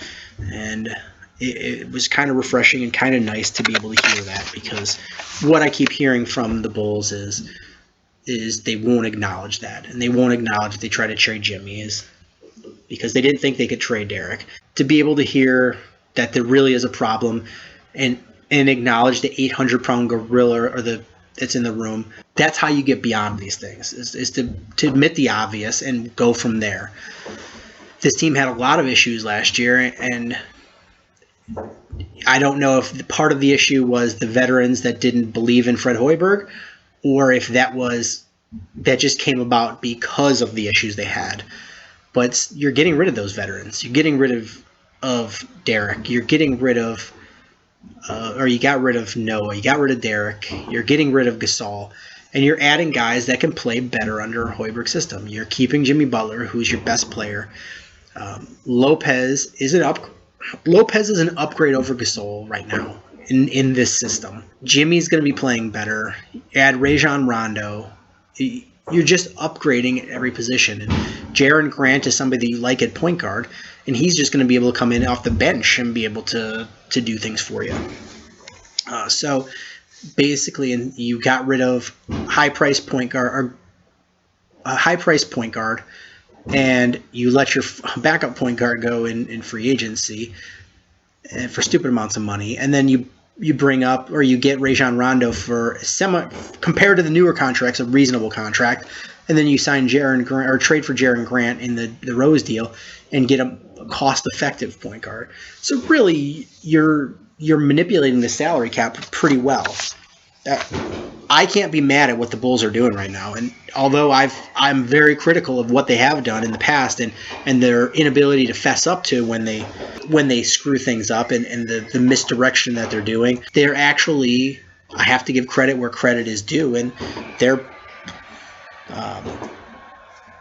And it was kind of refreshing and kind of nice to be able to hear that, because what I keep hearing from the Bulls is they won't acknowledge that, and they won't acknowledge if they try to trade Jimmy, because they didn't think they could trade Derek. To be able to hear that there really is a problem and acknowledge the 800-pound gorilla that's in the room, that's how you get beyond these things, is to admit the obvious and go from there. This team had a lot of issues last year, and I don't know if part of the issue was the veterans that didn't believe in Fred Hoiberg, or if that just came about because of the issues they had. But you're getting rid of those veterans. You're getting rid of Derek. You're getting rid of, or you got rid of Noah. You got rid of Derek. You're getting rid of Gasol. And you're adding guys that can play better under a Hoiberg system. You're keeping Jimmy Butler, who's your best player. Lopez is an upgrade over Gasol right now in this system. Jimmy's going to be playing better. Add Rajon Rondo. You're just upgrading at every position. And Jaren Grant is somebody that you like at point guard, and he's just going to be able to come in off the bench and be able to do things for you. So basically, you got rid of high-priced point guard, and you let your backup point guard go in free agency for stupid amounts of money, and then you bring up, or you get Rajon Rondo for compared to the newer contracts, a reasonable contract, and then you sign Jaren Grant, or trade for Jaren Grant in the Rose deal and get a cost-effective point guard. So really, you're manipulating the salary cap pretty well. I can't be mad at what the Bulls are doing right now, and although I'm very critical of what they have done in the past and their inability to fess up to when they screw things up and the misdirection that they're doing, they're actually, I have to give credit where credit is due, and they're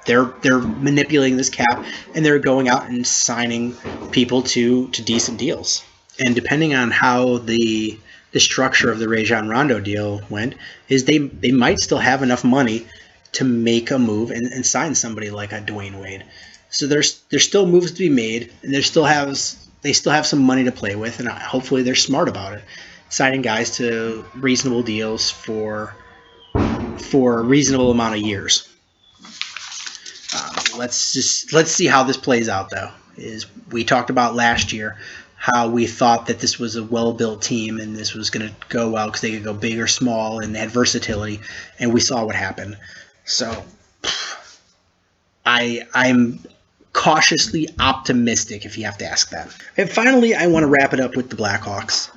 manipulating this cap, and they're going out and signing people to decent deals. And depending on how the structure of the Rajon Rondo deal went, is they might still have enough money to make a move and sign somebody like a Dwayne Wade. So there's still moves to be made, and they still have some money to play with, and hopefully they're smart about it, signing guys to reasonable deals for for a reasonable amount of years. Let's see how this plays out, though. We talked about last year how we thought that this was a well-built team and this was going to go well because they could go big or small and they had versatility, and we saw what happened. So I'm cautiously optimistic, if you have to ask that. And finally, I want to wrap it up with the Blackhawks.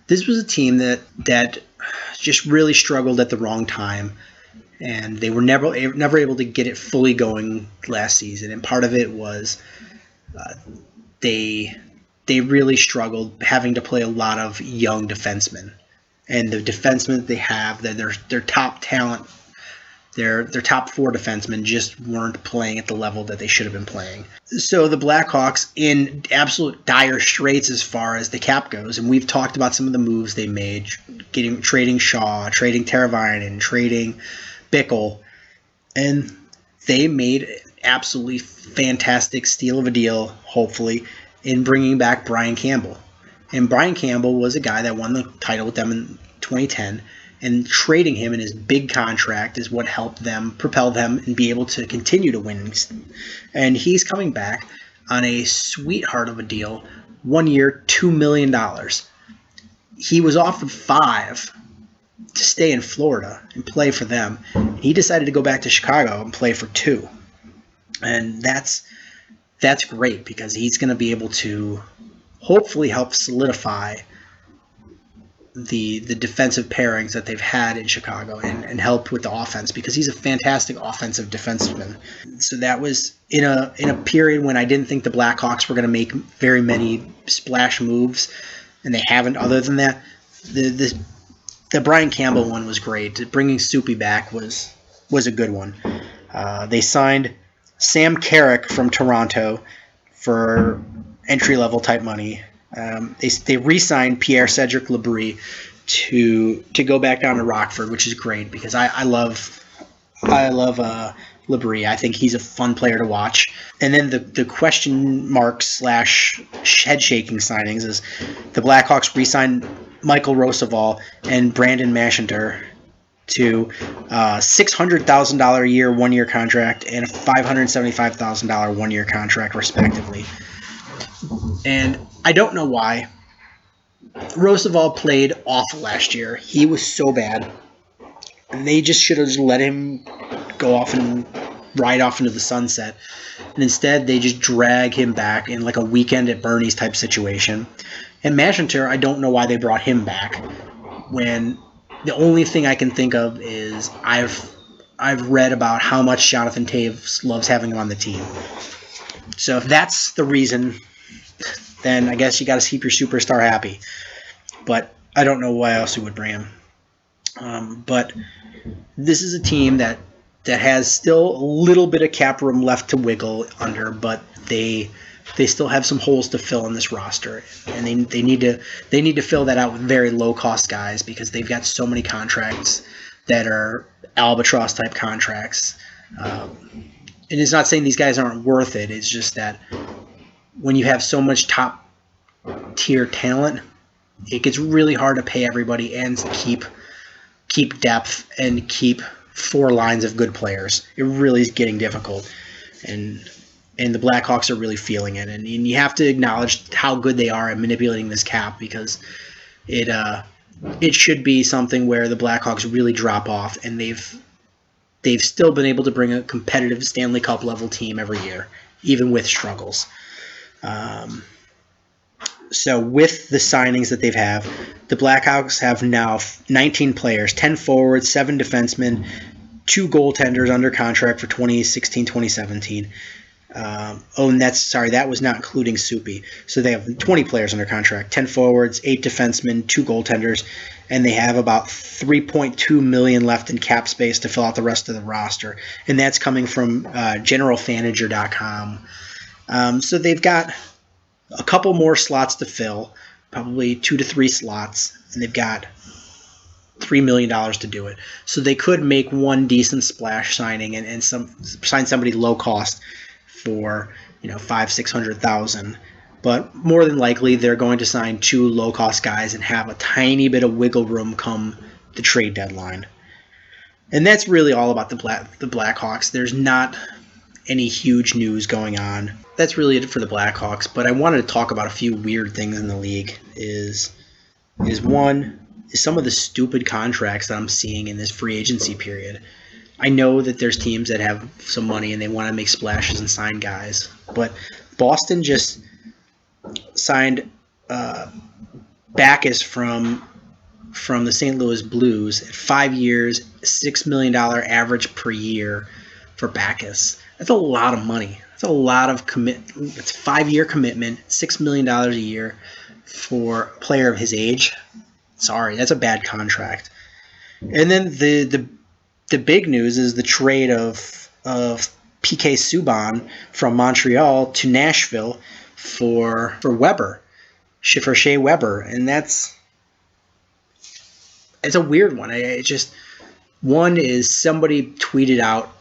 This was a team that just really struggled at the wrong time, and they were never able to get it fully going last season. And part of it was they really struggled having to play a lot of young defensemen, and the defensemen that they have, their top talent. Their top 4 defensemen just weren't playing at the level that they should have been playing. So the Blackhawks in absolute dire straits as far as the cap goes, and we've talked about some of the moves they made, trading Shaw, trading Teravainen, trading Bickle, and they made an absolutely fantastic steal of a deal, hopefully, in bringing back Brian Campbell. And Brian Campbell was a guy that won the title with them in 2010, and trading him in his big contract is what helped them propel them and be able to continue to win. And he's coming back on a sweetheart of a deal, 1 year, $2 million. He was offered $5 million to stay in Florida and play for them. He decided to go back to Chicago and play for $2 million. And that's great because he's going to be able to hopefully help solidify the defensive pairings that they've had in Chicago and help with the offense because he's a fantastic offensive defenseman. So that was in a period when I didn't think the Blackhawks were going to make very many splash moves, and they haven't. Other than that, the Brian Campbell one was great. Bringing Soupy back was a good one. They signed Sam Carrick from Toronto for entry-level type money. They re-signed Pierre-Cedric Labrie to go back down to Rockford, which is great because I love Labrie. I think he's a fun player to watch. And then the question mark / head-shaking signings is the Blackhawks re-signed Michael Roosevelt and Brandon Mashinter to $600,000 a year 1-year contract and a $575,000 1-year contract, respectively. And I don't know why. Roosevelt played awful last year. He was so bad. And they just should have just let him go off and ride off into the sunset. And instead, they just drag him back in like a weekend at Bernie's type situation. And Mashinter, I don't know why they brought him back when the only thing I can think of is I've read about how much Jonathan Toews loves having him on the team. So if that's the reason, then I guess you got to keep your superstar happy. But I don't know why else you would bring him. But this is a team that has still a little bit of cap room left to wiggle under, but they still have some holes to fill in this roster, and they need to fill that out with very low cost guys because they've got so many contracts that are albatross type contracts. And it's not saying these guys aren't worth it. It's just that when you have so much top tier talent, it gets really hard to pay everybody and keep depth and keep 4 lines of good players. It really is getting difficult, and the Blackhawks are really feeling it. And you have to acknowledge how good they are at manipulating this cap because it should be something where the Blackhawks really drop off, and they've still been able to bring a competitive Stanley Cup level team every year, even with struggles. So with the signings that they've have, the Blackhawks have now 19 players, 10 forwards, 7 defensemen, 2 goaltenders under contract for 2016-2017. That was not including Soupy. So they have 20 players under contract, 10 forwards, 8 defensemen, 2 goaltenders, and they have about $3.2 million left in cap space to fill out the rest of the roster. And that's coming from generalfanager.com. So they've got a couple more slots to fill, probably 2 to 3 slots, and they've got $3 million to do it. So they could make one decent splash signing and sign somebody low cost for $500,000-$600,000. But more than likely, they're going to sign 2 low cost guys and have a tiny bit of wiggle room come the trade deadline. And that's really all about the Blackhawks. There's not any huge news going on. That's really it for the Blackhawks. But I wanted to talk about a few weird things in the league. Is some of the stupid contracts that I'm seeing in this free agency period. I know that there's teams that have some money and they want to make splashes and sign guys, but Boston just signed Backus from the St. Louis Blues at 5 years, $6 million average per year for Backus. That's a lot of money. That's a lot of commitment. It's a 5-year commitment, $6 million a year for a player of his age. Sorry, that's a bad contract. And then the big news is the trade of PK Subban from Montreal to Nashville for Weber, for Shea Weber, and it's a weird one. One is somebody tweeted out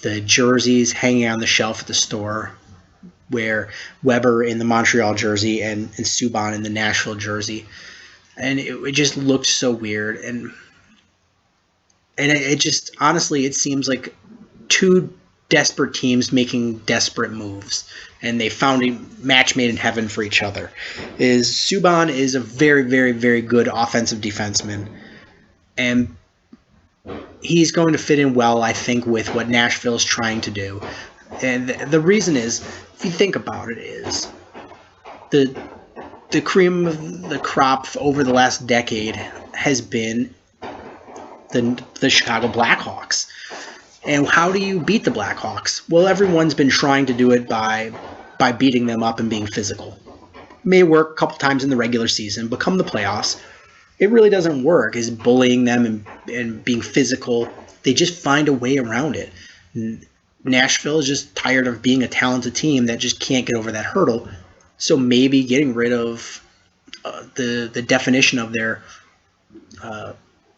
the jerseys hanging on the shelf at the store, where Weber in the Montreal jersey and Subban in the Nashville jersey, and it just looked so weird, and it just, honestly, it seems like two desperate teams making desperate moves, and they found a match made in heaven for each other. Subban is a very, very, very good offensive defenseman, and he's going to fit in well, I think, with what Nashville is trying to do. And the reason is, if you think about it, is the cream of the crop over the last decade has been the Chicago Blackhawks. And how do you beat the Blackhawks? Well, everyone's been trying to do it by beating them up and being physical. May work a couple times in the regular season, but come the playoffs, it really doesn't work. Is bullying them and being physical. They just find a way around it. Nashville is just tired of being a talented team that just can't get over that hurdle. So maybe getting rid of the definition of their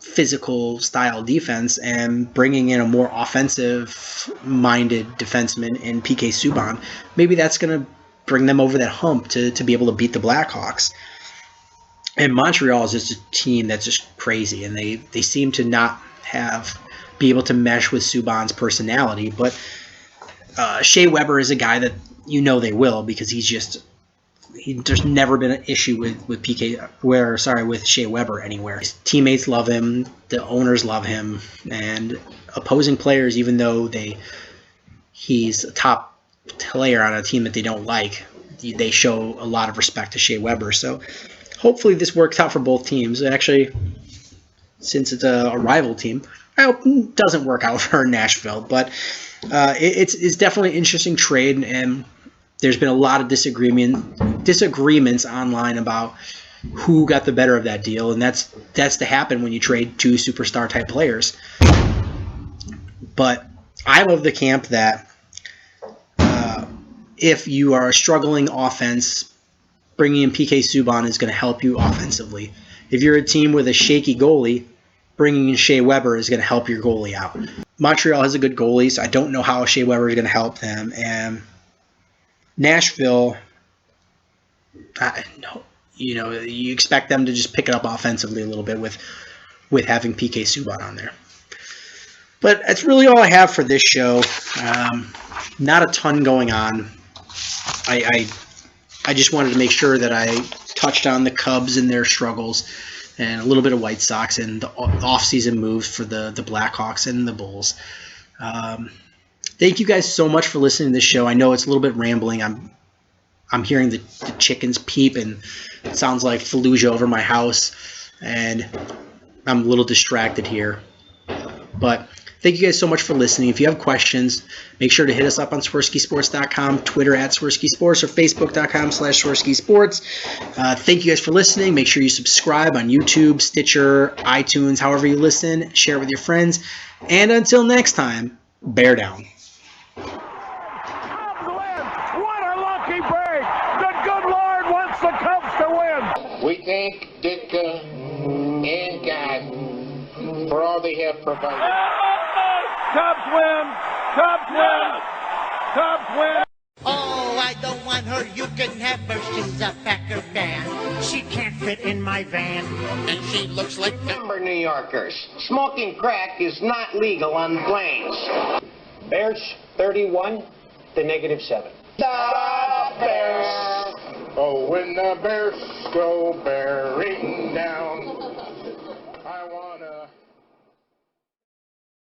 physical style defense and bringing in a more offensive-minded defenseman in PK Subban, maybe that's going to bring them over that hump to be able to beat the Blackhawks. And Montreal is just a team that's just crazy, and they seem to not be able to mesh with Subban's personality. But Shea Weber is a guy that they will, because there's never been an issue with Shea Weber anywhere. His teammates love him, the owners love him, and opposing players, even though he's a top player on a team that they don't like, they show a lot of respect to Shea Weber. So hopefully this works out for both teams. Actually, since it's a rival team, I hope it doesn't work out for Nashville. But it's definitely an interesting trade, and there's been a lot of disagreements online about who got the better of that deal, and that's to happen when you trade two superstar type players. But I'm of the camp that if you are a struggling offense, bringing in PK Subban is going to help you offensively. If you're a team with a shaky goalie, bringing in Shea Weber is going to help your goalie out. Montreal has a good goalie, so I don't know how Shea Weber is going to help them. And Nashville, you expect them to just pick it up offensively a little bit with having PK Subban on there. But that's really all I have for this show. Not a ton going on. I just wanted to make sure that I touched on the Cubs and their struggles, and a little bit of White Sox and the off-season moves for the Blackhawks and the Bulls. Thank you guys so much for listening to this show. I know it's a little bit rambling. I'm hearing the chickens peep, and it sounds like Fallujah over my house, and I'm a little distracted here. But thank you guys so much for listening. If you have questions, make sure to hit us up on SwerskiSports.com, Twitter at SwerskiSports, or Facebook.com/SwerskiSports. Thank you guys for listening. Make sure you subscribe on YouTube, Stitcher, iTunes, however you listen. Share it with your friends. And until next time, bear down. We thank Ditka and God for all they have provided. Cubs win! Cubs win! Cubs win! Oh, I don't want her. You can have her. She's a Packer fan. She can't fit in my van. And she looks like number New Yorkers. smoking crack is not legal on planes. Bears 31 to -7. The Bears. Oh, when the bears go bearing down